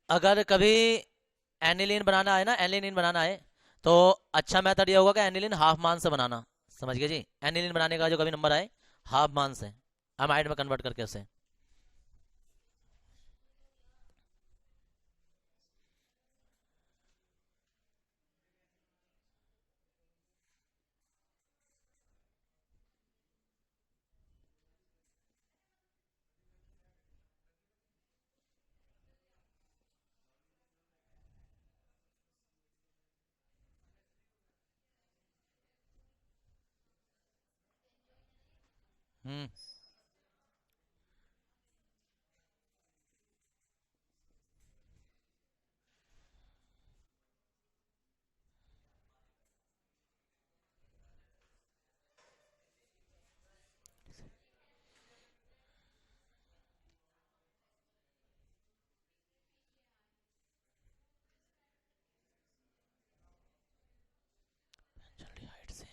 अगर कभी एनिलीन बनाना है ना, एनिलीन बनाना है, तो अच्छा मेथड ये होगा कि एनिलीन हाफ मान से बनाना। समझ गए जी? एनिलीन बनाने का जो कभी नंबर आए, हाफ मान से अमाइड में कन्वर्ट करके उसे। हम्म। जल्दी हाइट से।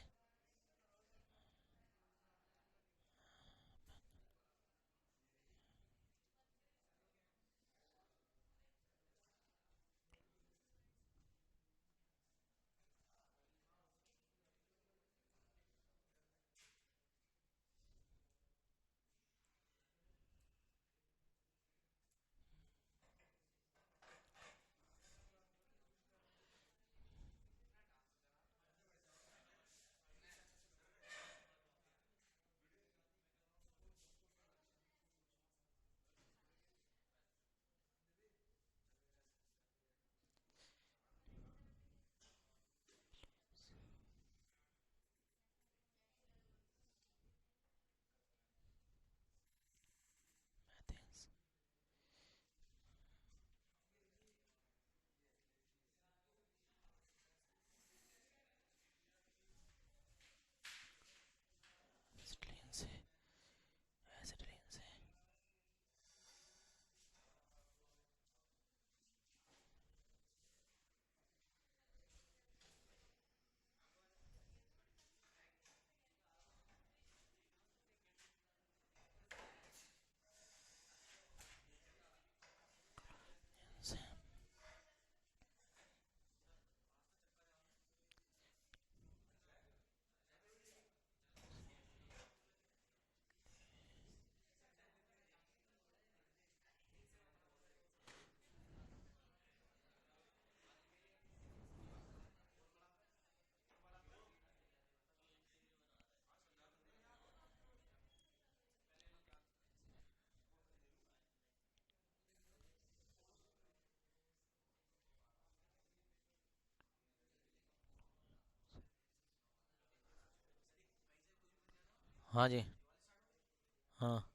एसिटिलीन से। एसिटिलीन से। से। हाँ जी। हाँ।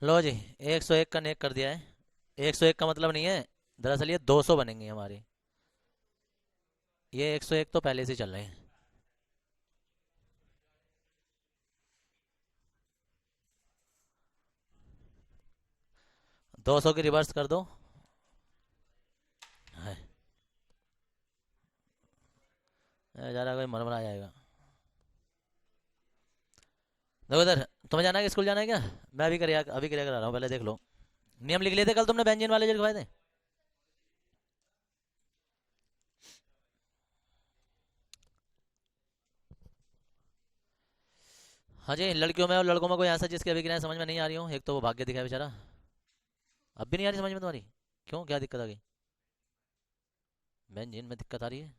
लो जी, 101 का नेक कर दिया है। 101 का मतलब नहीं है, दरअसल ये 200 बनेंगे हमारी। ये 101 तो पहले से चल रहे हैं। 200 की रिवर्स कर दो। है, ज़रा कोई मरमरा जाएगा। देखो इधर, तुम्हें जाना है कि स्कूल जाना है क्या? मैं अभी क्रिया करा रहा हूँ, पहले देख लो। नियम लिख लिए थे कल तुमने व्यंजन वाले जो लिखवाए थे? हाँ जी, लड़कियों में और लड़कों में कोई ऐसा जिसकी अभी क्रिया समझ में नहीं आ रही हो? एक तो वो भाग्य दिखा है बेचारा। अब भी नहीं आ रही समझ में तुम्हारी? क्यों, क्या दिक्कत आ गई? व्यंजन में दिक्कत आ रही है?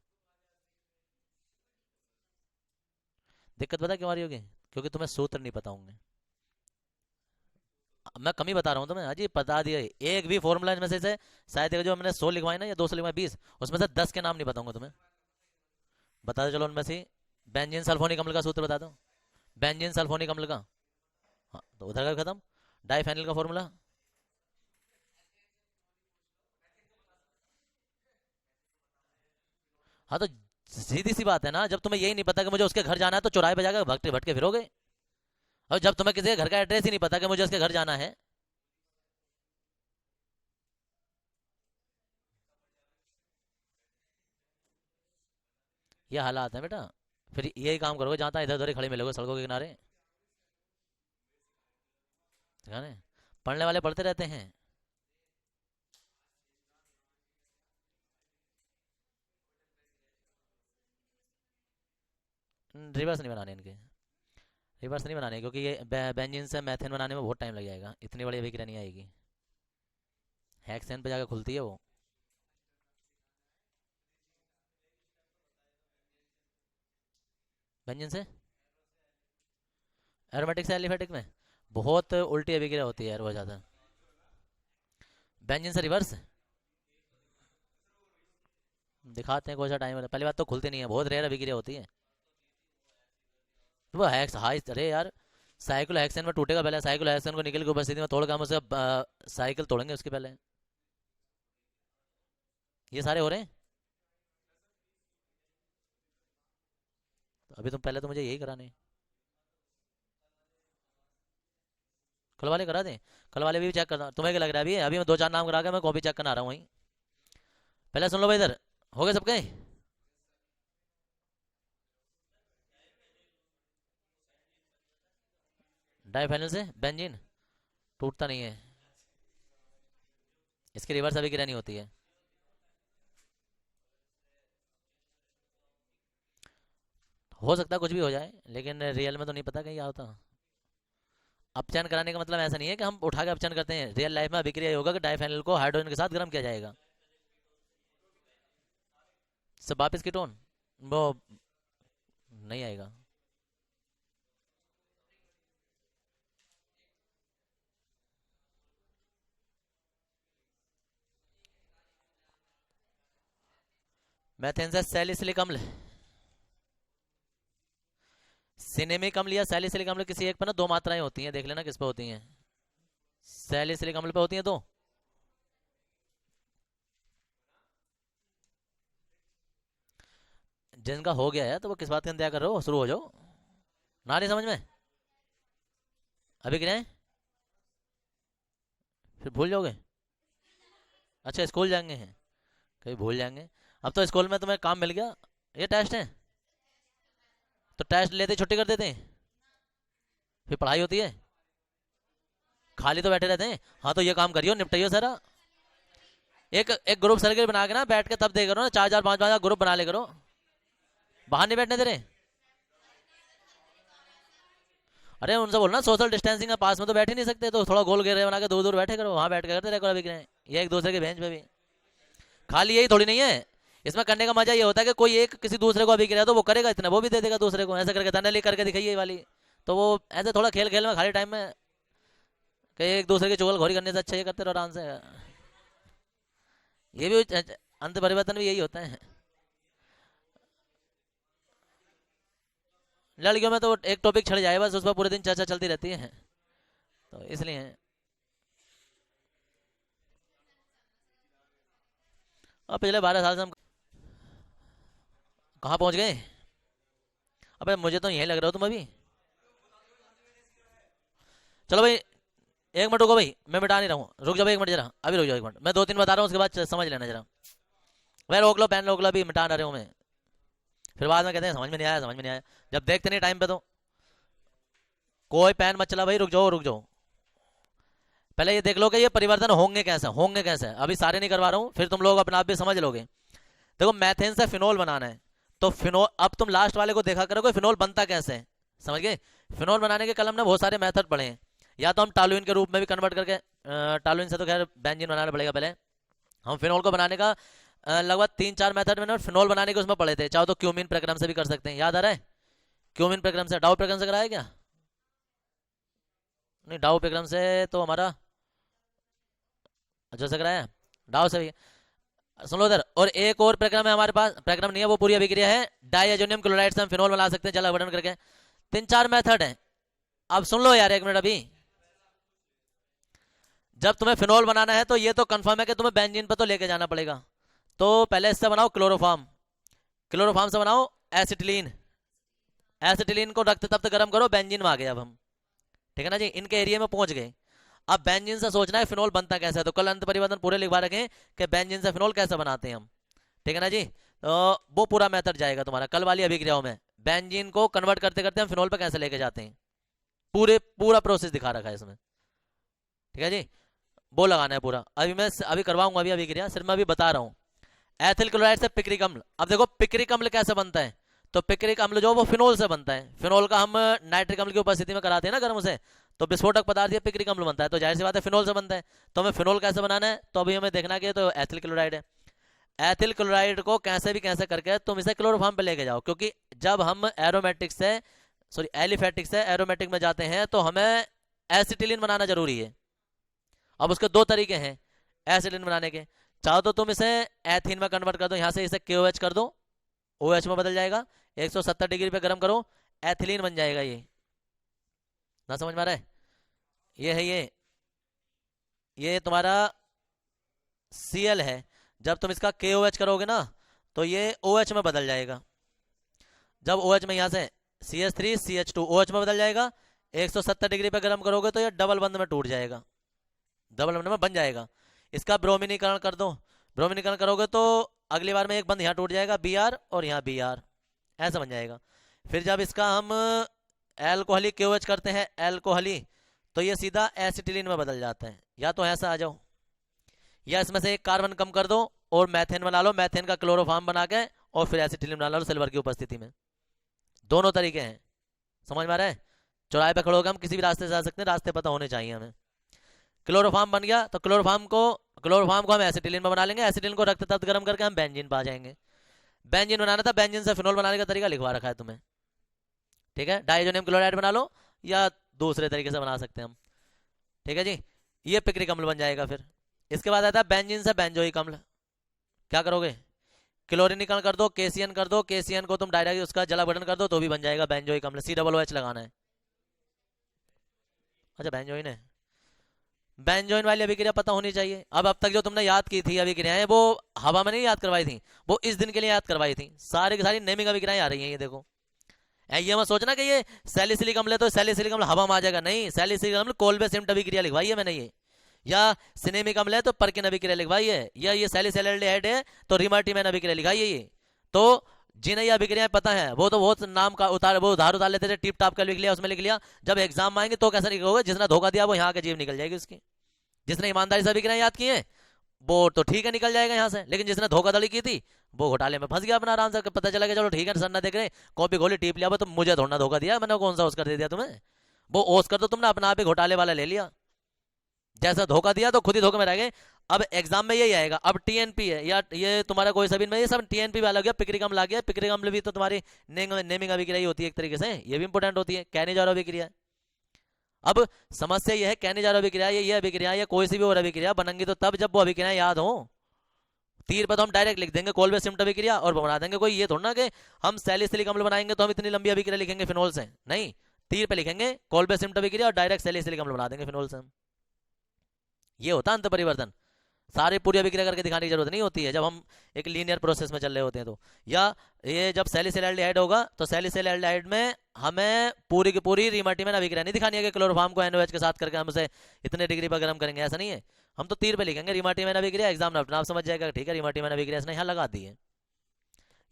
दिक्कत पता क्यों आ रही होगी? क्योंकि तुम्हें सूत्र नहीं पता होंगे। मैं कम ही बता रहा हूँ तुम्हें, अजी बता दिया। एक भी फॉर्मूला इनमें से शायद जो मैंने 100 लिखवाए ना, या 200 लिखवाए, 20, उसमें से 10 के नाम नहीं बताऊंगा तुम्हें। बता दो चलो उनमें से। बेंजीन सल्फोनिक अम्ल का सूत्र बता दो। बेंजीन सल्फोनिक अम्ल का। हाँ तो उधर का खत्म। डाइफेनिल का फॉर्मूला। हाँ तो सीधी सी बात है ना, जब तुम्हें यही नहीं पता कि मुझे उसके घर जाना है तो चौराहे पे जाकर भटके भटके फिरोगे। और जब तुम्हें किसी के घर का एड्रेस ही नहीं पता कि मुझे उसके घर जाना है। ये हालात है बेटा। फिर यही काम करोगे, जहाँ तहाँ इधर उधर ही खड़े मिलोगे सड़कों के किनारे। ध्यान है? पढ़ने वाले पढ़ते रहते हैं। रिवर्स नहीं बनाने इनके। रिवर्स नहीं बनाने, क्योंकि ये बेंजीन से मैथेन बनाने में बहुत टाइम लग जाएगा, इतनी बड़ी अभिक्रिया नहीं आएगी। हेक्सेन पे जाकर खुलती है वो। बेंजीन से एरोमेटिक से एलिफेटिक में बहुत उल्टी अभिक्रिया होती है यार, बहुत ज़्यादा। बेंजीन से रिवर्स दिखाते हैं, कोई सा टाइम। पहली बात तो खुलती नहीं है, बहुत रेयर अभिक्रिया होती है। तो वो हेक्स हाई, अरे यार, साइकिल हेक्सेन में टूटेगा पहले। साइकिल हेक्सेन को निकल के उपस्थिति में तोड़ के हम उसे साइकिल तोड़ेंगे उसके पहले। ये सारे हो रहे हैं। तो अभी तुम पहले तो मुझे यही कराने हैं। कल वाले करा दें? कल वाले भी चेक करना, तुम्हें क्या लग रहा है? अभी अभी मैं दो चार नाम करा के मैं कॉपी चेक करना आ रहा हूँ वहीं। पहले सुन लो भाई इधर। हो गए सबके? डाइफेनिल से बेंजीन टूटता नहीं है। इसकी रिवर्स अभिक्रिया नहीं होती है। हो सकता है कुछ भी हो जाए, लेकिन रियल में तो नहीं पता कहीं क्या होता। अपचयन कराने का मतलब ऐसा नहीं है कि हम उठा के अपचयन करते हैं। रियल लाइफ में अभिक्रिया ये होगा कि डाइफेनिल को हाइड्रोजन के साथ गर्म किया जाएगा। सब वापिस कीटोन वो नहीं आएगा। मैथेन से सैलिसिलिक अम्ल। सिनेमिक अम्ल या सैलिसिलिक अम्ल, किसी एक पे ना दो मात्राएं होती हैं, देख लेना किस पे होती हैं। सैलिसिलिक अम्ल पे होती हैं दो। जिनका हो गया है तो वो किस बात का इंतजार कर रहे हो, शुरू हो जाओ। ना नहीं समझ में? अभी गिराए फिर भूल जाओगे। अच्छा स्कूल जाएंगे हैं, कहीं भूल जाएंगे। अब तो स्कूल में तुम्हें काम मिल गया, ये टेस्ट है। तो टेस्ट लेते छुट्टी कर देते हैं, फिर पढ़ाई होती है। खाली तो बैठे रहते हैं। हाँ तो ये काम करियो, निपटाइयो सारा। एक एक ग्रुप सर्कल बना के ना बैठ के तब दे करो ना, चार चार पांच पांच ग्रुप बना ले करो। बाहर नहीं बैठने दे रहे। अरे उनसे बोलना सोशल डिस्टेंसिंग है, पास में तो बैठ ही नहीं सकते, तो थोड़ा गोल घेरे बना के दूर दूर बैठे करो, वहां बैठ के करते रहे करो अभी। ये एक दूसरे के बेंच पे भी। खाली यही थोड़ी नहीं है, इसमें करने का मजा ये होता है कि कोई एक किसी दूसरे को अभी गिरा तो वो करेगा इतना, वो भी दे देगा दूसरे को, ऐसे करके तनली करके दिखाइए ये वाली। तो वो ऐसे थोड़ा खेल खेल में खाली टाइम में कि एक दूसरे की चुगलखोरी करने से अच्छा ये करते रहो आराम से। ये भी अंत परिवर्तन भी यही होता है। लड़कियों में तो एक टॉपिक छड़ जाए बस, उस पर पूरे दिन चर्चा चलती रहती है, तो इसलिए अब पिछले 12 साल से हम कहाँ पहुंच गए? अबे मुझे तो यही लग रहा हो तुम अभी। चलो भाई, 1 मिनट रुको भाई, मैं मिटा नहीं रहा हूँ, रुक जाओ भाई 1 मिनट जरा, अभी रुक जाओ 1 मिनट, मैं 2-3 बता रहा हूँ, उसके बाद समझ लेना जरा। भाई रोक लो, पेन रोक लो, अभी मिटा रहे हो मैं, फिर बाद में कहते हैं समझ में नहीं आया, समझ में नहीं आया, जब देखते नहीं टाइम पे तो। कोई पेन मत चला भाई, रुक जाओ रुक जाओ, पहले ये देख लो कि ये परिवर्तन होंगे कैसे, अभी सारे नहीं करवा रहा हूँ, फिर तुम लोग अपने आप भी समझ लोगे। देखो मैथेन से फिनोल बनाना है, तो फिनोल, अब तुम लास्ट वाले को देखा करोगे फिनोल बनता कैसे है, समझ गए? फिनोल बनाने के कलम ने बहुत सारे मेथड पढ़े हैं, या तो हम टालुइन के रूप में भी कन्वर्ट करके, टालुइन से तो खैर बेंजीन बनाना पड़ेगा पहले, हम फिनोल को बनाने का लगभग 3-4 मेथड मैंने फिनोल बनाने के उसमें पढ़े थे, चाहो तो क्यूमिन प्रक्रम से भी कर सकते हैं, याद आ रहा है? क्यूमिन प्रक्रम से, डाउ प्रक्रम से कराया क्या? नहीं, डाउ प्रक्रम से तो हमारा जो से कराया, डाउ से भी। सुन लो इधर, और एक और प्रक्रम है हमारे पास, प्रक्रम नहीं है वो, पूरी अभिक्रिया है, डाइएजोनियम क्लोराइड से हम फिनोल बना सकते हैं जल अपघटन करके। 3-4 मेथड है, अब सुन लो यार 1 मिनट। अभी जब तुम्हें फिनोल बनाना है तो ये तो कंफर्म है कि तुम्हें बेंजीन पर तो लेके जाना पड़ेगा, तो पहले इससे बनाओ क्लोरोफॉर्म, क्लोरोफॉर्म से बनाओ एसिटिलीन, एसिटिलीन को रक्त तप्त गर्म करो, बेंजीन में आ गए अब हम, ठीक है ना जी, इनके एरिया में पहुंच गए। अब बेंजीन से सोचना है फिनोल बनता कैसे है, तो कल अंत परिवर्तन पूरे लिखवा रखें कि बेंजीन से फिनोल कैसे बनाते हैं हम, ठीक है ना जी, तो वो पूरा मेथड जाएगा तुम्हारा कल वाली अभिक्रियाओं में, बेंजीन को कन्वर्ट करते करते हम फिनोल पे कैसे लेके जाते हैं, पूरा प्रोसेस दिखा रखा है इसमें, ठीक है जी, वो लगाना है पूरा। अभी मैं अभी करवाऊंगा अभी अभिक्रिया, सिर्फ मैं अभी बता रहा हूँ। एथिल क्लोराइड से पिक्रिक अम्ल, अब देखो पिक्रिक अम्ल कैसे बनता है, तो पिक्रिक अम्ल जो वो फिनोल से बनता है, फिनोल का हम नाइट्रिक अम्ल की उपस्थिति में कराते हैं ना गर्म से, तो विस्फोटक पदार्थ ये पिक्रिक अम्ल बनता है, तो जाहिर सी बात है फिनोल से बनता है, तो हमें फिनोल कैसे बनाना है, तो अभी हमें देखना कि तो एथिल क्लोराइड है, एथिल क्लोराइड को कैसे भी कैसे करके तुम इसे क्लोरोफॉर्म पे लेके जाओ, क्योंकि जब हम एरोमेटिक से, सॉरी एलिफेटिक से एरोमेटिक में जाते हैं तो हमें एसिटिलीन बनाना जरूरी है। अब उसके 2 तरीके हैं एसिटिलीन बनाने के, चाहो तो तुम इसे एथीन में कन्वर्ट कर दो, यहाँ से इसे KOH कर दो, OH में बदल जाएगा, 170 डिग्री पे गर्म करो, एथिलीन बन जाएगा, ये ना समझ में आ रहा है? ये है ये तुम्हारा Cl है, जब तुम इसका KOH करोगे ना तो ये OH में बदल जाएगा, जब OH में यहाँ से CH3 CH2 OH में बदल जाएगा, 170 डिग्री पे गर्म करोगे तो ये डबल बंध में टूट जाएगा, डबल बंध में बन जाएगा। इसका ब्रोमिनीकरण कर दो, ब्रोमिनीकरण करोगे तो अगली बार में एक बंध यहाँ टूट जाएगा Br और यहाँ Br, ऐसा बन जाएगा। फिर जब इसका हम एल्कोहली KOH करते हैं एल्कोहली, तो ये सीधा एसिटिलीन में बदल जाता है, या तो ऐसा आ जाओ, या इसमें से एक कार्बन कम कर दो और मैथेन बना लो, मैथेन का क्लोरोफॉर्म बना के और फिर एसिटिलीन बना लो सिल्वर की उपस्थिति में, दोनों तरीके हैं, समझ में आ रहा है? चौराहे पे खड़े होकर हम किसी भी रास्ते से जा सकते हैं, रास्ते पता होने चाहिए हमें। क्लोरोफॉर्म बन गया तो क्लोरोफॉर्म को हम एसिटिलीन में बना लेंगे, एसिटिलीन को रक्त तप्त गर्म करके हम बेंजीन पा जाएंगे। बेंजीन बनाना था, बेंजीन से फिनोल बनाने का तरीका लिखवा रखा है तुम्हें, ठीक है, डाइजोनियम क्लोराइड बना लो या दूसरे तरीके से बना सकते हैं हम, ठीक है जी, ये पिक्रिक अम्ल बन जाएगा। फिर इसके बाद आता है बेंजीन से बेंजोइक अम्ल, क्या करोगे, क्लोरीनीकरण कर दो, KCN कर दो, KCN को तुम डायरेक्ट उसका जल अपघटन कर दो तो भी बन जाएगा बेंजोइक अम्ल, COOH लगाना है। अच्छा बेंजोइन है, बेंजोइन वाली अभिक्रिया पता होनी चाहिए। अब तक जो तुमने याद की थी अभिक्रियाएं वो हवा में नहीं याद करवाई थी, वो इस दिन के लिए याद करवाई थी, सारी की सारी नेमिंग अभिक्रियाएं आ रही हैं, ये देखो, ये मत सोचना कि ये सैलिसिलिक अम्ल है तो सैलिसिलिक अम्ल हवा में आ जाएगा, नहीं, सैलिसिलिक अम्ल कोल्बे सिम्ट अभिक्रिया लिखवाई है मैंने ये, या सिनेमिक अम्ल है तो पर्किन अभिक्रिया लिखवाई है, या ये सैलिसैल्डिहाइड है तो रिमार्टिमैन अभिक्रिया लिखाई है ये। तो जिन्हें ये अभिक्रियाएं पता है वो तो बहुत नाम का वो उधार उतार लेते थे, टिप टाप का लिख लिया, उसमें लिख लिया, जब एग्जाम में आएंगे तो कैसा लिखोगे, जिसने धोखा दिया वो यहाँ के जीव निकल जाएगी उसकी, जिसने ईमानदारी से अभिक्रियाएं याद की है वो तो ठीक है निकल जाएगा यहाँ से, लेकिन जिसने धोखाधड़ी की थी वो घोटाले में फंस गया अपना आराम से, पता चला कि चलो ठीक है सर ना देख रहे, कॉपी खोली टीप लिया, तो मुझे थोड़ा धोखा दिया मैंने, कौन सा ओस्कर दे दिया तुम्हें, वो ओस्कर तो तुमने अपना आप ही घोटाले वाला ले लिया, जैसा धोखा दिया तो खुद ही धोखे में रह गए। अब एग्जाम में यही आएगा, अब TNP है या ये तुम्हारा कोई सभी में ये सब TNP वाला गया, पिक्रिक अम्ल आ गया, पिक्रिक अम्ल भी तो तुम्हारी नेमिंग अभिक्रिया ही होती है एक तरीके से, ये भी इंपोर्टेंट होती है, कैनिजारो अभिक्रिया। अब समस्या ये है कैनिजारो अभिक्रिया ये अभिक्रिया या कोई सी भी और अभिक्रिया बनेंगी तो तब जब वो अभिक्रिया याद हो, तीर पर तो हम डायरेक्ट लिख देंगे कोल्बे सिम्ट अभिक्रिया और बना देंगे, कोई ये थोड़ा ना कि हम सैलिसिलिक अम्ल बनाएंगे तो हम इतनी लंबी अभिक्रिया लिखेंगे फिनोल से, नहीं, तीर पे लिखेंगे कोल्बे सिम्ट अभिक्रिया और डायरेक्ट सैलिसिलिक अम्ल बना देंगे फिनोल से हम, ये होता अंत परिवर्तन। सारे पूरी अभिक्रिया करके दिखाने की जरूरत नहीं होती है जब हम एक लीनियर प्रोसेस में चल रहे होते हैं तो। या ये जब सैलिसिलैल्डिहाइड होगा तो सैलिसिलैल्डिहाइड में हमें पूरी की पूरी रीमाटिमेन अभिक्रिया नहीं दिखानी है कि क्लोरोफॉर्म को NaOH के साथ करके हम उसे इतने डिग्री पर गर्म करेंगे, ऐसा नहीं है। हम तो तीर पे लिखेंगे रीमाटिमेन अभिक्रिया, एग्जाम में अपना आप समझ जाएगा ठीक है रीमाटिमेन अभिक्रिया इसने यहाँ लगा दी है।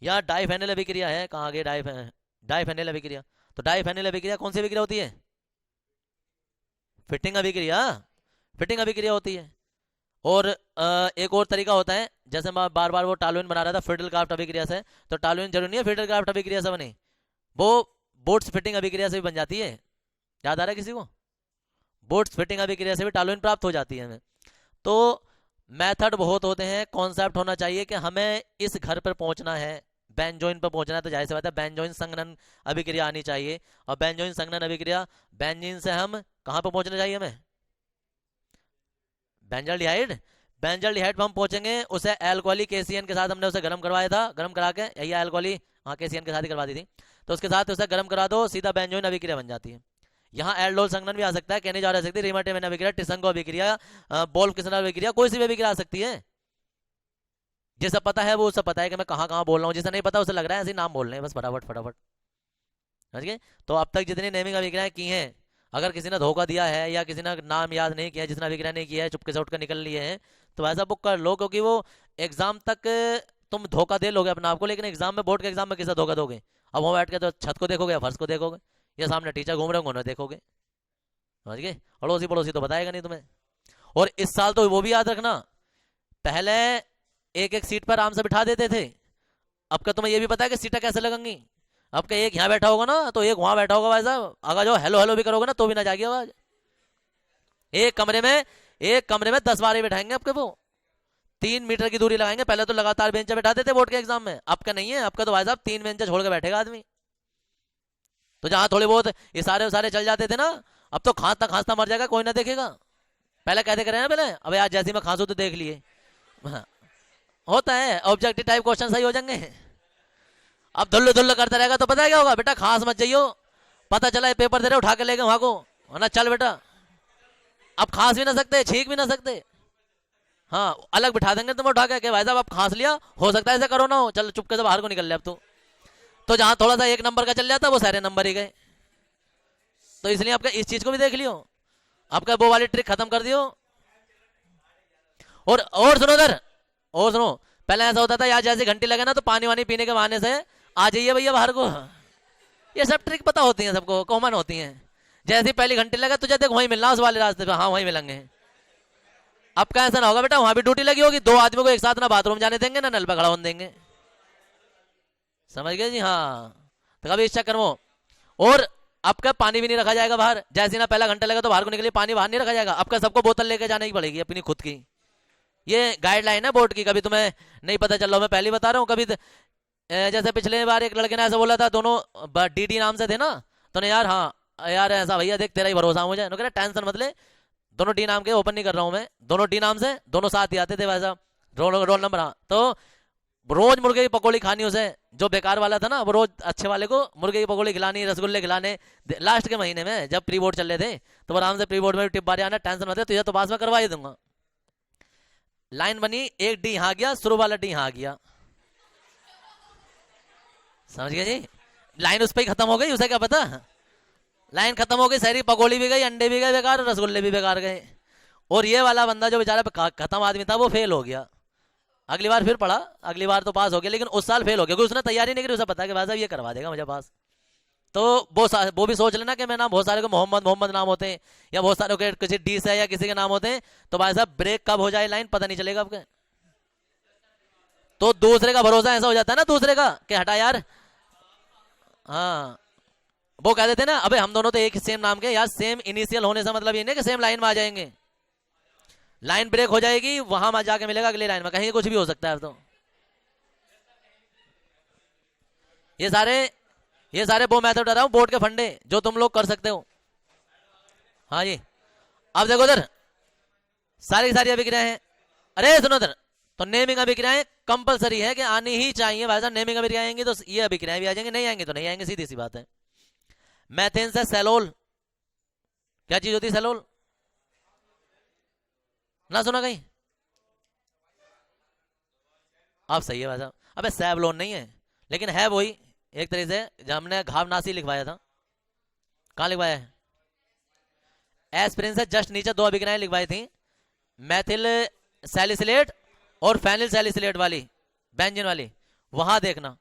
या डाइफेनिल अभिक्रिया है, कहाँ गई डाइफेनिल अभिक्रिया। तो डाइफेनिल अभिक्रिया कौन सी अभिक्रिया होती है? फिटिंग अभिक्रिया, फिटिंग अभिक्रिया होती है। और एक और तरीका होता है, जैसे मैं बार बार वो टालुइन बना रहा था फिडलक्राफ्ट अभिक्रिया से, तो टालुइन जरूरी नहीं है फिडलक्राफ्ट अभिक्रिया से बने, वो बोट्स फिटिंग अभिक्रिया से भी बन जाती है। याद आ रहा है किसी को? बोट्स फिटिंग अभिक्रिया से भी टालुइन प्राप्त हो जाती है हमें। तो मेथड बहुत होते हैं, कॉन्सेप्ट होना चाहिए कि हमें इस घर पर पहुंचना है, बेंजोइन पर पहुंचना है, तो जाहिर सी बात है बेंजोइन संघनन अभिक्रिया आनी चाहिए। और बेंजोइन संघनन अभिक्रिया, बेंजीन से हम कहाँ पर पहुंचना चाहिए हमें? बेंजल्डिहाइड, बेंजल्डिहाइड पर हम पहुंचेंगे, उसे अल्कोहली KCN के साथ हमने उसे गर्म करवाया था, गर्म करा के, यही अल्कोहली हाँ KCN के साथ ही करवा दी थी, तो उसके साथ उसे गर्म करा दो, सीधा बेंजोइन अभिक्रिया बन जाती है। यहाँ एल्डोल संघनन भी आ सकता है, केनेज आ सकती है, रीमाटिमेन अभिक्रिया, टिसंगो अभिक्रिया, बोल्फ किस्नर अभिक्रिया, कोई सी भी अभिक्रिया आ सकती है। जिसे पता है वो उसे पता है कि मैं कहाँ कहाँ बोल रहा हूँ, जिसे नहीं पता उसे लग रहा है ऐसे नाम बोल रहे हैं बस फटाफट फटाफट, समझ गए? तो अब तक जितनी नेमिंग अभिक्रियाएं की हैं, अगर किसी ने धोखा दिया है या किसी ने नाम याद नहीं किया है, जिसने अभिक्रिया नहीं किया है, चुपके से उठकर निकल लिए हैं, तो ऐसा बुक कर लो, क्योंकि वो एग्जाम तक तुम धोखा दे लोगे अपने आप को, लेकिन एग्जाम में, बोर्ड के एग्जाम में किसे धोखा दोगे? अब वहाँ बैठ के तो छत को देखोगे या फर्श को देखोगे या सामने टीचर घूम रहे होंगे उन्हें देखोगे, समझ गए? अड़ोसी पड़ोसी तो बताएगा नहीं तुम्हें। और इस साल तो वो भी याद रखना, पहले एक एक सीट पर आराम से बिठा देते थे, अब का तुम्हें ये भी पता है कि सीटें कैसे लगेंगी। अब का एक यहाँ बैठा होगा ना तो एक वहां बैठा होगा भाई साहब, अगर जो हेलो हेलो भी करोगे ना तो भी ना जाएगी आवाज। एक कमरे में, एक कमरे में 10-12 बैठाएंगे आपके, वो 3 मीटर की दूरी लगाएंगे। पहले तो लगातार बेंच बैठा देते बोर्ड के एग्जाम में, अब का नहीं है, अब का तो भाई साहब 3 बेंच छोड़ के बैठेगा आदमी। तो जहां थोड़े बहुत इशारे उसारे चल जाते थे ना, अब तो खांसता खांसता मर जाएगा, कोई ना देखेगा। पहले कहते करे ना, पहले अबे आज जैसी मैं खांसू तो देख लिए, हाँ, होता है ऑब्जेक्टिव टाइप क्वेश्चन सही हो जाएंगे। अब धुल्ल धुल्ल करता रहेगा तो पता है क्या होगा? बेटा खांस मत जाइयो, पता चला पेपर दे रहे उठा के ले गए वहां को, वरना चल बेटा। अब खांस भी ना सकते, छींक भी ना सकते, हाँ अलग बिठा देंगे तुम उठा के भाई साहब अब खांस लिया, हो सकता है ऐसा करो ना हो, चल चुपके से बाहर को निकल ले अब तो जहां थोड़ा सा 1 नंबर का चल जाता वो सारे नंबर ही गए। तो इसलिए आपका इस चीज को भी देख लियो, आपका वो वाली ट्रिक खत्म कर दियो। और सुनो इधर, और सुनो, पहले ऐसा होता था यार जैसे घंटी लगे ना तो पानी वानी पीने के बहाने से आ जाइए भैया बाहर को, ये सब ट्रिक पता होती है सबको, कॉमन होती हैं। जैसे पहली घंटी लगा तुझे देख वहीं मिलना उस वाले रास्ते पे, हाँ वहीं मिलेंगे। अब का ऐसा ना होगा बेटा, वहां भी ड्यूटी लगी होगी, 2 आदमी को एक साथ ना बाथरूम जाने देंगे ना नल पे खड़ा होने देंगे, समझ गए जी? हाँ, तो कभी इस चक्कर में। और आपका पानी भी नहीं रखा जाएगा बाहर, जैसे ना पहला घंटा लगा तो बाहर को निकलिए, पानी बाहर नहीं रखा जाएगा, आपका सबको बोतल लेके जाने की पड़ेगी अपनी खुद की। ये गाइडलाइन है बोर्ड की, कभी तुम्हें नहीं पता चल रहा, मैं पहले बता रहा हूँ। कभी जैसे पिछले बार एक लड़के ने ऐसा बोला था, दोनों DD नाम से थे ना, तो यार हाँ यार ऐसा भैया देख तेरा ही भरोसा मुझे, टेंशन मत ले, दोनों D नाम के, ओपन नहीं कर रहा हूँ मैं, दोनों D नाम से, दोनों साथ ही आते थे वैसा, रोल नंबर। हाँ, तो रोज मुर्गे की पकौड़ी खानी उसे, जो बेकार वाला था ना वो रोज अच्छे वाले को मुर्गे की पकौड़ी खिलानी, रसगुल्ले खिलाने। लास्ट के महीने में जब प्री बोर्ड चल रहे थे तो आराम से प्री बोर्ड में टिप बारे आना, टेंशन मत ले, तुझे तो पास में करवा ही दूंगा। लाइन बनी, एक D यहाँ गया, शुरू वाला D यहाँ गया, समझ गए जी? लाइन उस पर ही खत्म हो गई, उसे क्या पता, लाइन खत्म हो गई, सारी पकौड़ी भी गई, अंडे भी गए बेकार, रसगुल्ले भी बेकार गए। और ये वाला बंदा जो बेचारा खत्म आदमी था वो फेल हो गया। अगली बार फिर पढ़ा, अगली बार तो पास हो गया, लेकिन उस साल फेल हो गया, क्योंकि उसने तैयारी नहीं करी, उसे पता है कि भाई साहब ये करवा देगा मुझे पास। तो वो भी सोच लेना कि मैं नाम, बहुत सारे को मोहम्मद मोहम्मद नाम होते हैं, या बहुत सारे के किसी D से या किसी के नाम होते हैं, तो भाई साहब ब्रेक कब हो जाए लाइन पता नहीं चलेगा आपके। तो दूसरे का भरोसा ऐसा हो जाता है ना दूसरे का कि हटा यार, हाँ वो कह देते ना, अबे हम दोनों तो एक सेम नाम के यार, सेम इनिशियल होने से मतलब ये नहीं कि सेम लाइन में आ जाएंगे, लाइन ब्रेक हो जाएगी, वहां में जाके मिलेगा अगली लाइन में, कहीं कुछ भी हो सकता है। तो ये सारे वो मैथड बता रहा हूँ बोर्ड के फंडे जो तुम लोग कर सकते हो। हाँ जी, अब देखो उधर सारी सारी अभिक्रियाएं हैं, अरे सुनो उधर, तो नेमिंग अभिक्रियाएं कंपलसरी है कि आनी ही चाहिए भाई साहब। नेमिंग अभिक्रियाएं आएंगी तो ये अभिक्रियाएं भी आ जाएंगी, नहीं आएंगे तो नहीं आएंगे, सीधी सी बात है। मैथेन से सेलोल, क्या चीज होती है सेलोल? ना सुना कहीं? आप सही है भाई साहब। अबे सैवलोन नहीं है, लेकिन है वही एक तरीके से, जब हमने घावनासी लिखवाया था। कहाँ लिखवाया है? एस्पिरिन से जस्ट नीचे दो अभिक्रियाएं लिखवाई थी, मैथिल सैलिसिलेट और फेनिल सैलिसिलेट वाली, बेंजीन वाली, वहां देखना,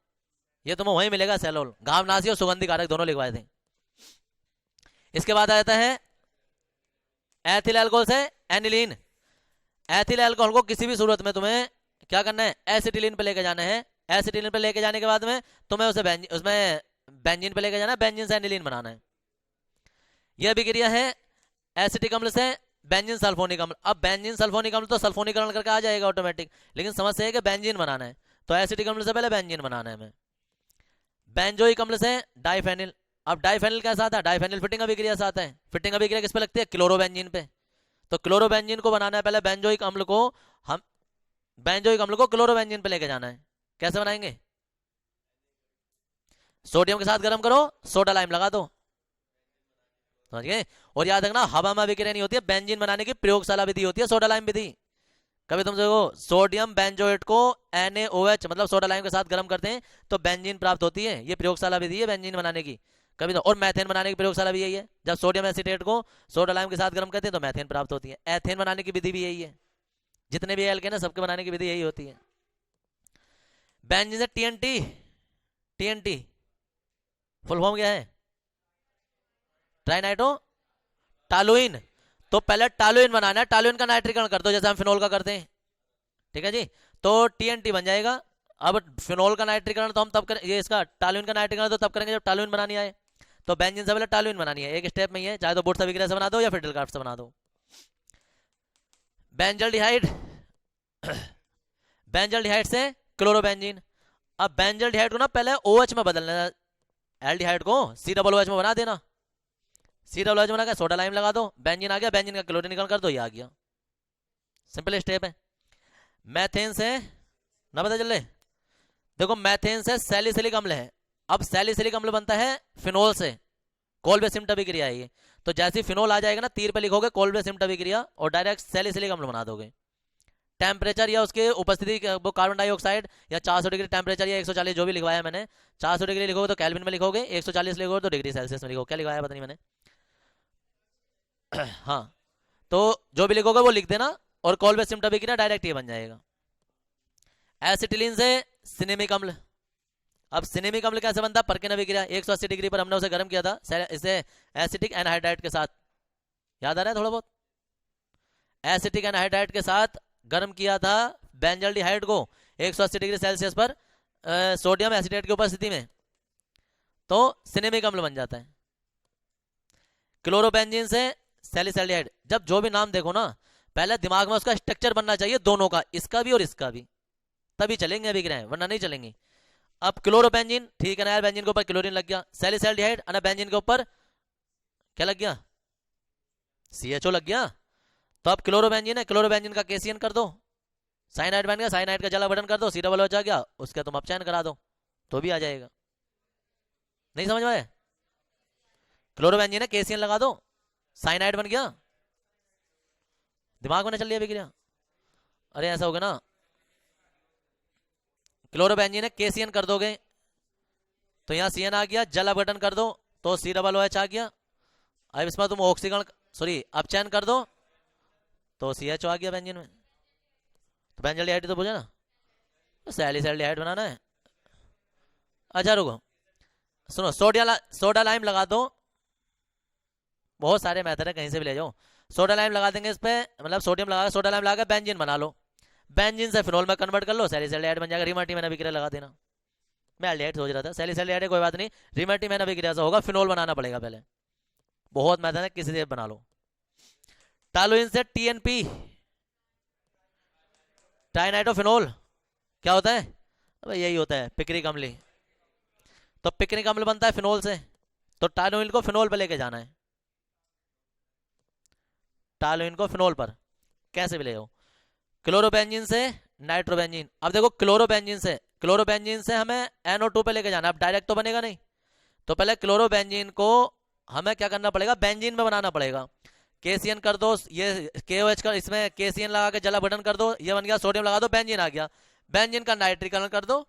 ये तुम्हें वहीं मिलेगा सेलोल। घावनासी और सुगंधी कारक दोनों लिखवाए थे। इसके बाद आ जाता है एथिल अल्कोहल से एनिलीन। एथिल अल्कोहल को किसी भी सूरत में तुम्हें क्या करना है, एसिटिलीन पे लेके जाना है। एसिटिलीन पे लेके जाने के बाद में तुम्हें उसमें बेंजीन पे लेके जाना है, बेंजीन से एनिलीन बनाना है। यह अभिक्रिया है एसिटिक अम्ल से बेंजीन सल्फोनिक अम्ल। अब बेंजीन सल्फोनिक अम्ल तो सल्फोनीकरण करके आ जाएगा ऑटोमेटिक, लेकिन समस्या है कि बेंजीन बनाना है, तो एसिटिक अम्ल से पहले बेंजीन बनाना है हमें। बेंजोइक अम्ल से डाइफेनिल। अब डाइफेनिल कैसा आता है, डाइफेनिल फिटिंग अभिक्रिया से आता है। फिटिंग अभिक्रिया किस पे लगती है, क्लोरोबेंजीन पे। तो क्लोरोबेंजीन को बनाना है पहले, बेंजोइक अम्ल को हम बेंजोइक अम्ल को क्लोरोबेंजीन पे लेके जाना है। कैसे बनाएंगे, सोडियम के साथ गर्म करो, सोडा लाइम लगा दो, समझ गए। और याद रखना हवा में अभिक्रिया नहीं होती है, बेंजीन बनाने की प्रयोगशाला विधि होती है, सोडा लाइम विधि। कभी तुम देखो सोडियम बेंजोएट को NaOH मतलब सोडा लाइम के साथ गर्म करते हैं तो बेंजीन प्राप्त होती है, ये प्रयोगशाला विधि है बेंजीन बनाने की। कभी तो और मैथेन बनाने की प्रयोगशाला भी यही है, जब सोडियम एसिटेट को सोडा लाइम के साथ गर्म करते हैं तो मैथेन प्राप्त होती है। एथेन बनाने की विधि भी यही है, जितने भी एल्केन है सबके बनाने की विधि यही होती है। बेंजीन से TNT। TNT फुल फॉर्म क्या है, ट्राइनाइट्रो टालुइन। तो पहले टालुइन बनाना है, टालुइन का नाइट्रीकरण कर दो जैसे हम फिनोल का करते हैं, ठीक है जी। तो TNT बन जाएगा। अब फिनोल का नाइट्रीकरण तो हम तब करें, ये इसका टालुइन का नाइट्रीकरण तो तब करेंगे जब टालुइन बनानी आए। तो बेंजीन से पहले टालुइन बनानी है, एक स्टेप में ही है, चाहे तो बुर्स अभिक्रिया से बना दो या फिर डिलक्राफ्ट से बना दो। बेंजल्डिहाइड। बेंजल्डिहाइड से क्लोरोबेंजीन। अब बेंजल्डिहाइड को ना पहले OH में बदलना है, एल्डिहाइड को COOH में बना देना। COOH बना के सोडा लाइम लगा दो, बेंजीन आ गया, बेंजीन का क्लोरीनीकरण कर दो, ये आ गया। सिंपल स्टेप है। मैथेन से ना पता चले, देखो मैथेन से सैलिसिलिक अम्ल है। अब सैलिसिलिक अम्ल बनता है फिनोल से, कोलबेसिम्ट अभिक्रिया है ये। तो जैसे फिनोल आ जाएगा ना, तीर पे लिखोगे कोलबेसिम्ट अभिक्रिया और डायरेक्ट सैलिसिलिक अम्ल बना दोगे। टेम्परेचर या उसके उपस्थिति वो कार्बन डाइऑक्साइड या 400 डिग्री टेम्परेचर या 140 जो भी लिखवाया मैंने। 400 डिग्री लिखोगे तो केल्विन में लिखोगे, 140 लिखोगे तो डिग्री सेल्सियस में लिखोगे, क्या लिखवाया पता नहीं मैंने। हाँ, तो जो भी लिखोगे वो लिख देना, और कोलबेसिम्ट अभिक्रिया डायरेक्ट ये बन जाएगा। एसिटिलीन से सिनेमिक अम्ल। अब सिनेमिक अम्ल कैसे बनता है, परकिन अभिक्रिया, 180 डिग्री पर हमने उसे गर्म किया था इसे एसिटिक एनहाइड्राइड के साथ, याद आ रहा है थोड़ा बहुत। एसिटिक एनहाइड्राइड के साथ गर्म किया था बेंजल्डिहाइड को 180 डिग्री सेल्सियस पर सोडियम एसिटेट की उपस्थिति में, तो सिनेमिक अम्ल बन जाता है। क्लोरोबेंजीन से सैलिसल्डिहाइड। जब जो भी नाम देखो ना, पहले दिमाग में उसका स्ट्रक्चर बनना चाहिए, दोनों का, इसका भी और इसका भी, तभी चलेंगे अभिक्रियाएं, वरना नहीं चलेंगी। अब क्लोरोबेंजीन, ठीक है ना यार, बेंजीन के ऊपर क्लोरीन लग गया। सैलिसल्डिहाइड ना, बेंजीन के ऊपर क्या लग गया, CHO लग गया। तो अब क्लोरोबेंजीन है, क्लोरोबेंजीन का KCN कर दो, साइनाइड बन गया, साइनाइड का जला बटन कर दो, COOH आ गया, उसका तुम अपचयन करा दो तो भी आ जाएगा। नहीं समझ में आया, क्लोरोबेंजीन है, KCN लगा दो, साइनाइड बन गया, दिमाग में ना चल रही अभिक्रिया। अरे ऐसा होगा ना, क्लोरोबेंजीन है, KCN कर दोगे तो यहाँ CN आ गया, जला बटन कर दो तो COOH आ गया। अब इसमें तुम ऑक्सीकरण सॉरी अपचयन कर दो तो CHO आ गया बेंजीन में। तो बेंजल्डिहाइड तो बोझा ना, तो सैलिसल्डिहाइड बनाना है। अच्छा रुको, सुनो, सोडा लाइम लगा दो, बहुत सारे मेथड है, कहीं से भी ले जाओ। सोडा लाइम लगा देंगे इस पे, मतलब सोडियम लगा, सोडा लाइम लगा बेंजीन बना लो, बेंजीन से फिनोल में कन्वर्ट कर लो, सैलिसल्डिहाइड बन जाएगा। रिमाटीमेन अभिक्रिया लगा देना। मैं एल्डिहाइड सोच रहा था, सैलिसल्डिहाइड कोई बात नहीं, रिमाटीमेन अभिक्रिया से होगा, फिनोल बनाना पड़ेगा पहले, बहुत मेथड है, किसी से बना लो। टालुइन से TNP, ट्राइनाइट्रोफिनोल, क्या होता है, अब यही होता है पिक्रिक अम्ल। तो पिक्रिक अम्ल बनता है फिनोल से, तो टालुइन को फिनोल पर लेके जाना है। टालुइन को फिनोल पर कैसे भी ले जाओ, क्लोरोबेंजीन से नाइट्रोबेंजीन। अब देखो क्लोरोबेंजीन से हमें NO2 पे लेके जाना, अब डायरेक्ट तो बनेगा नहीं, तो पहले क्लोरोबेंजीन को हमें क्या करना पड़ेगा, बेंजीन में बनाना पड़ेगा। KCN कर दो, ये KOH का, इसमें KCN लगा के जला बटन कर दो, ये बन गया, सोडियम लगा दो, बेंजीन आ गया। बेंजीन का नाइट्रीकरण कर दो,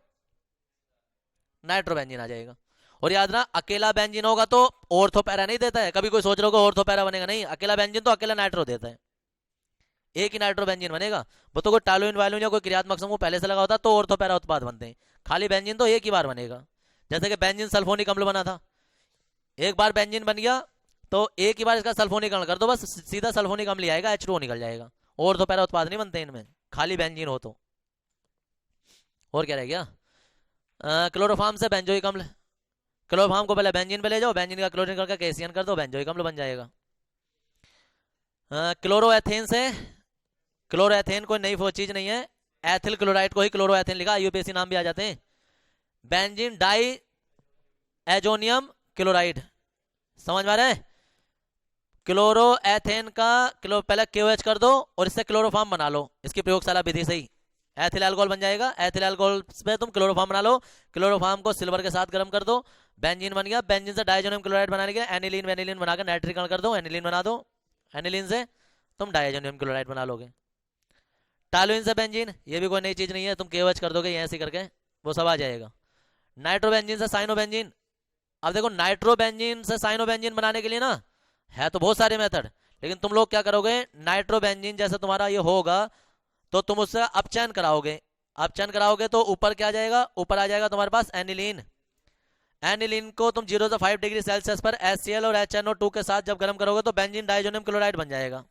नाइट्रो बेंजीन आ जाएगा। और याद रहा, अकेला बेंजीन होगा तो ऑर्थो पैरा नहीं देता है, कभी कोई सोच रहा होगा ऑर्थो पैरा बनेगा, नहीं, अकेला बेंजीन तो अकेला नाइट्रो देता है, एक ही नाइट्रो बेंजीन बनेगा। वो तो कोई टालुइन वालुइन या कोई क्रियात्मक समूह पहले से लगा होता तो ऑर्थो पैरा उत्पाद बनते हैं, खाली बेंजीन तो एक ही बार बनेगा। जैसे कि बेंजीन सल्फोनिक अम्ल बना था, एक बार बेंजीन बन गया तो एक ही बार इसका सल्फोनीकरण कर दो, बस सीधा सल्फोनिक अम्ल आएगा, H2O निकल जाएगा। ऑर्थो पैरा उत्पाद नहीं बनते इनमें, खाली बेंजीन हो तो। और क्या रह गया, क्लोरोफार्म से बेंजोइक अम्ल, क्लोरोफार्म को पहले बेंजीन पे ले जाओ, बेंजीन का क्लोरीन करके केसियन कर दो, बेंजोइक अम्ल बन जाएगा। क्लोरोएथेन से, क्लोरोएथेन कोई नई चीज नहीं है, एथिल क्लोराइड को ही क्लोरोएथेन लिखा, यूपीएससी नाम भी आ जाते हैं। बेंजीन डाई एजोनियम क्लोराइड, समझ में आ रहा है, क्लोरोएथेन का पहले KOH कर दो और इससे क्लोरोफार्म बना लो, इसकी प्रयोगशाला विधि से ही एथिल अल्कोहल बन जाएगा। एथिल अल्कोहल पे तुम क्लोरोफार्म बना लो, क्लोरोफार्म को सिल्वर के साथ गर्म कर दो, बेंजीन बन गया, बेंजीन से डाइजोनियम क्लोराइड बनाने के एनिलीन वेनिलीन बनाकर नाइट्रीकरण कर दो, एनिलीन बना दो, एनिलीन से तुम डाइजोनियम क्लोराइड बना लोगे। टालुइन से बेंजीन, ये भी कोई नई चीज नहीं है, तुम KOH कर दोगे ऐसे करके वो सब आ जाएगा। नाइट्रोबेंजीन से साइनोबेंजीन, अब देखो नाइट्रोबेंजीन से साइनोबेंजीन बनाने के लिए ना है तो बहुत सारे मेथड, लेकिन तुम लोग क्या करोगे, नाइट्रोबेंजीन जैसे तुम्हारा ये होगा तो तुम उससे अपचयन कराओगे, अपचयन कराओगे तो ऊपर क्या आ जाएगा, ऊपर आ जाएगा तुम्हारे पास एनिलीन। एनिलीन को तुम 0 से 5 डिग्री सेल्सियस पर HCl और HNO2 के साथ जब गर्म करोगे तो बेंजीन डाइजोनियम क्लोराइड बन जाएगा।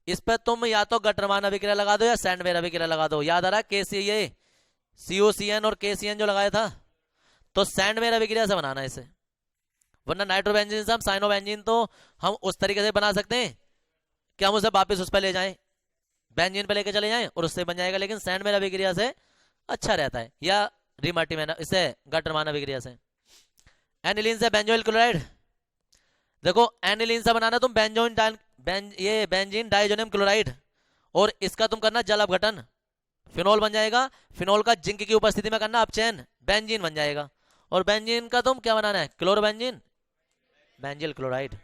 इस पर तुम या तो गटरमान अभिक्रिया लगा दो या सैंडवेयर अभिक्रिया लगा दो। याद आ रहा है COCN और KCN जो लगाया था, तो सैंडवेयर अभिक्रिया से बनाना इसे, वरना नाइट्रोबेंजीन से हम साइनोबेंजीन तो हम उस तरीके से बना सकते हैं कि हम उसे वापस उस पर ले जाएं, बेंजीन पे लेके चले जाएं और उससे बन जाएगा, लेकिन सैंडवेयर अभिक्रिया से अच्छा रहता है, या रिमार्टीमैन इससे गटरमान अभिक्रिया से। एनिलीन से बेंजोइल क्लोराइड, देखो एनिलीन से बनाना तुम ये बेंजीन डाइजोनियम क्लोराइड, और इसका तुम करना जल अपघटन, फिनोल बन जाएगा, फिनोल का जिंक की उपस्थिति में करना अपचयन, बेंजीन बन जाएगा। और बेंजीन का तुम क्या बनाना है, क्लोरोबेंजीन बेंजिल क्लोराइड।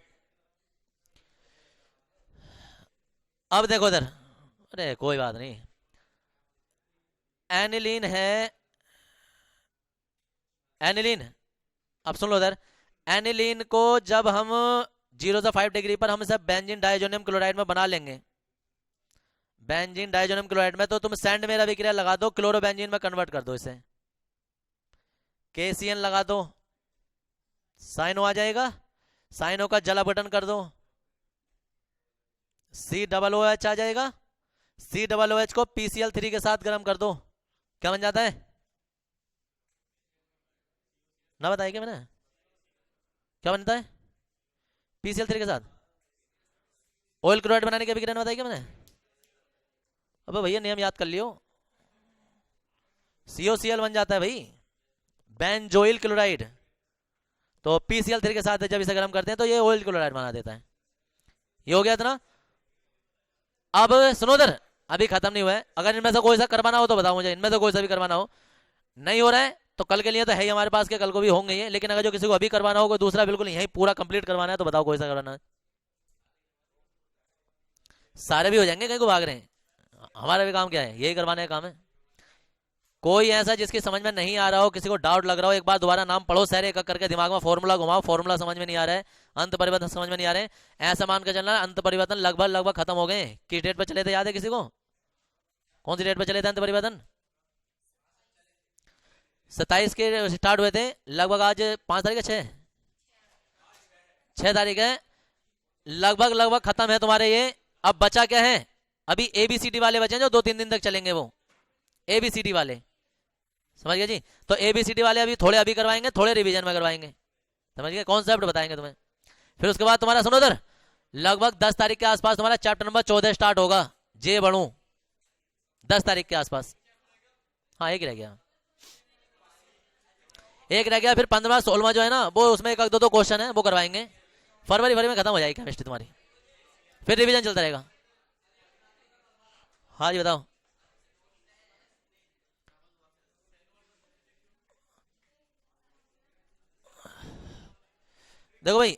अब देखो इधर, अरे कोई बात नहीं, एनिलीन है, एनिलीन, अब सुन लो इधर, एनिलीन को जब हम 0 से 5 डिग्री पर हम इसे बेंजीन डाइजोनियम क्लोराइड में बना लेंगे, बेंजीन डाइजोनियम क्लोराइड में, तो तुम सैंडवेयर अभिक्रिया लगा दो, क्लोरोबेंजीन में कन्वर्ट कर दो इसे, KCN लगा दो, साइनो आ जाएगा, साइनो का जल अपघटन कर दो, COOH आ जाएगा, COOH को PCl3 के साथ गर्म कर दो, क्या बन जाता है, ना बताया क्या मैंने, क्या बनता है PCl3 के साथ, ऑयल क्लोराइड बनाने की अभिक्रिया बताया क्या मैंने, अबे भैया नियम याद कर लियो, COCl बन जाता है भाई, बेंजोइल क्लोराइड, तो PCl3 के साथ जब इसे गर्म करते हैं तो ये ऑयल क्लोराइड बना देता है। ये हो गया था ना। अब सुनो इधर, अभी खत्म नहीं हुआ है, अगर इनमें से कोई सा करवाना हो तो बताओ मुझे, इनमें से कोई सा भी करवाना हो, नहीं हो रहा है तो कल के लिए तो है ही हमारे पास के, कल को भी होंगे ही, लेकिन अगर जो किसी को अभी करवाना हो, कोई दूसरा बिल्कुल यही पूरा कंप्लीट करवाना है तो बताओ कोई सा करवाना है। सारे भी हो जाएंगे, कहीं को भाग रहे हैं, हमारा भी काम क्या है, यही करवाने का काम है। कोई ऐसा जिसकी समझ में नहीं आ रहा हो, किसी को डाउट लग रहा हो, एक बार दोबारा नाम पढ़ो सारे एक करके, दिमाग में फॉर्मूला घुमाओ, फॉर्मूला समझ में नहीं आ रहा है, अंत परिवर्तन समझ में नहीं आ रहे हैं, ऐसा मान के चलना अंत परिवर्तन लगभग लगभग खत्म हो गए। किस डेट पे चले थे याद है किसी को, कौन सी डेट पे चले थे अंत परिवर्तन, 27 के स्टार्ट हुए थे, लगभग आज 5 तारीख है, 6 तारीख है, लगभग लगभग खत्म है तुम्हारे ये। अब बचा क्या है, अभी ABCD वाले बचे हैं जो 2-3 दिन तक चलेंगे, वो ABCD वाले, समझ गए जी। तो ABCD वाले अभी थोड़े अभी करवाएंगे, थोड़े रिवीजन में करवाएंगे, समझ गए, कॉन्सेप्ट बताएंगे तुम्हें। फिर उसके बाद तुम्हारा सुनो इधर, लगभग 10 तारीख के आसपास तुम्हारा चैप्टर नंबर 14 स्टार्ट होगा, जे बढ़ू 10 तारीख के आसपास, हाँ एक रह गया, एक रह गया, फिर 15-16 जो है ना वो उसमें 1-2 क्वेश्चन है वो करवाएंगे, फरवरी में खत्म हो जाएगी केमिस्ट्री तुम्हारी, फिर रिवीजन चलता रहेगा। हाँ जी बताओ, देखो भाई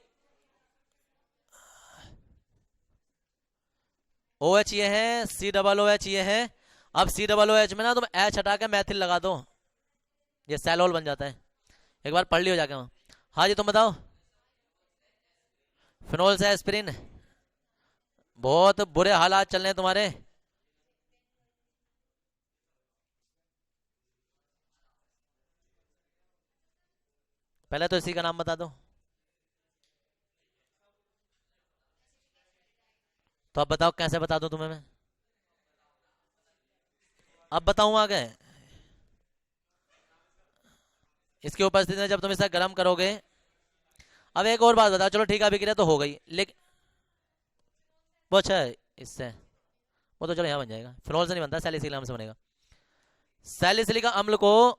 OH ये है, COOH ये है, अब COOH में ना तुम H हटा के मैथिल लगा दो, ये सैलोल बन जाता है। एक बार पढ़ लियो जाके वहाँ। हाँ जी तुम बताओ। फिनोल से एस्पिरिन, बहुत बुरे हालात चल रहे हैं तुम्हारे। पहले तो इसी का नाम बता दो। तो अब बताओ कैसे बता दूं तुम्हें मैं? अब बताऊं आगे? इसकी उपस्थिति में जब तुम इसे गर्म करोगे। अब एक और बात बताओ, चलो ठीक है अभिक्रिया तो हो गई, लेकिन वो अच्छा है इससे, वो तो चलो यहाँ बन जाएगा। फिनोल से नहीं बनता, सैलिसिलिक अम्ल से बनेगा। सैलिसिलिक अम्ल को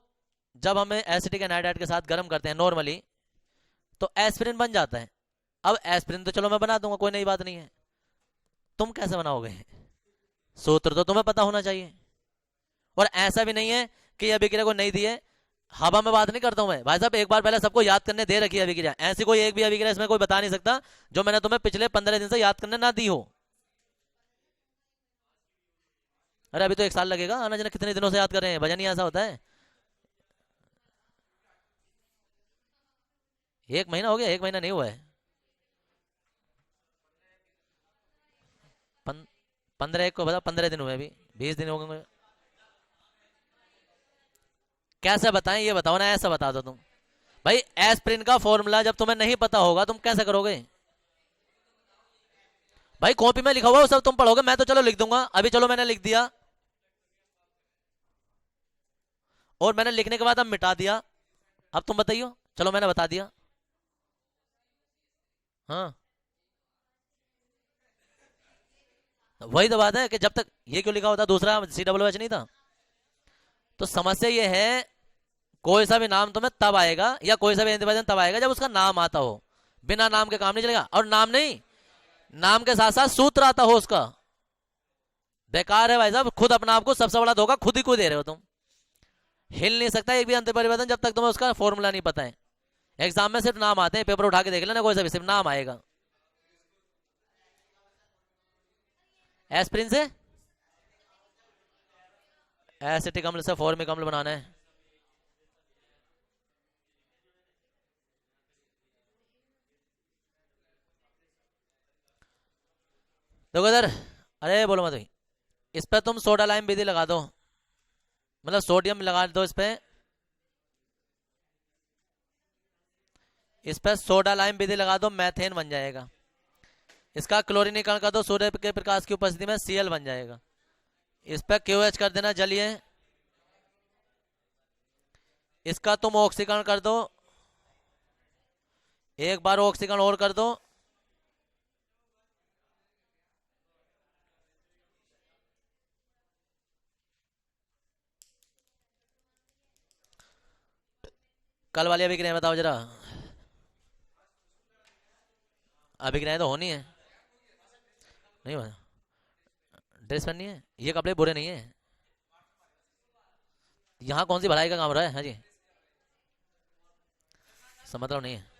जब हमें एसिटिक एनाइड्राइड के साथ गर्म करते हैं नॉर्मली, तो एस्पिरिन बन जाता है। अब एस्पिरिन तो चलो मैं बना दूंगा, कोई नई बात नहीं है। तुम कैसे बनाओगे? सूत्र तो तुम्हें पता होना चाहिए। और ऐसा भी नहीं है कि ये अभिक्रिया को नहीं दिए, हवा में बात नहीं करता हूं मैं भाई साहब। एक बार पहले सबको याद करने दे रखी है अभिक्रिया, ऐसी कोई एक भी अभिक्रिया इसमें कोई बता नहीं सकता जो मैंने तुम्हें पिछले 15 दिन से याद करने ना दी हो। अरे अभी तो 1 साल लगेगा, आना जाना कितने दिनों से याद कर रहे हैं, भजन ही ऐसा होता है। 1 महीना हो गया? 1 महीना नहीं हुआ है। 15 एक को बता, 15 दिन हुए, अभी 20 दिन हो गए। कैसे बताएं ये बताओ ना, ऐसा बता दो तुम। भाई एस्प्रिन का फॉर्मूला जब तुम्हें नहीं पता होगा तुम कैसे करोगे? भाई कॉपी में लिखा हुआ वो सब तुम पढ़ोगे, मैं तो चलो लिख दूंगा अभी, चलो मैंने लिख दिया, और मैंने लिखने के बाद अब मिटा दिया। अब तुम बताइयो, चलो मैंने बता दिया। हाँ वही तो बात है कि जब तक ये क्यों लिखा होता, दूसरा COOH नहीं था। तो समस्या ये है, कोई सा भी नाम तुम्हें तब आएगा या कोई सा भी एंटीबॉडी तब आएगा जब उसका नाम आता हो। बिना नाम के काम नहीं चलेगा। और नाम नहीं, नाम के साथ साथ सूत्र आता हो उसका। बेकार है भाई साहब, खुद अपना आप को सबसे बड़ा धोखा खुद ही को दे रहे हो तुम। हिल नहीं सकता एक भी अंतर परिवर्तन जब तक तुम्हें उसका फॉर्मूला नहीं पता है। एग्जाम में सिर्फ नाम आते हैं, पेपर उठा के देख लेना, कोई सा भी सिर्फ नाम आएगा। एस्प्रिन से एसिटिक अम्ल से फॉर्मिक अम्ल बनाना है। देखो इधर, अरे बोलो मत भाई। इस पर तुम सोडा लाइम विधि लगा दो, मतलब सोडियम लगा दो इस पे। इस पर सोडा लाइम विधि लगा दो, मैथेन बन जाएगा। इसका क्लोरीनीकरण कर दो, सूर्य के प्रकाश की उपस्थिति में Cl बन जाएगा। इस पर QH कर देना जलीय। इसका तुम ऑक्सीकरण कर दो, एक बार ऑक्सीकरण और कर दो। कल वाली अभिक्रिया बताओ जरा। अभिक्रिया तो होनी है, नहीं बना? ड्रेस पहननी है, ये कपड़े बुरे नहीं है। यहाँ कौन सी भलाई का काम हो रहा है? हाँ जी, समझ रहा नहीं है।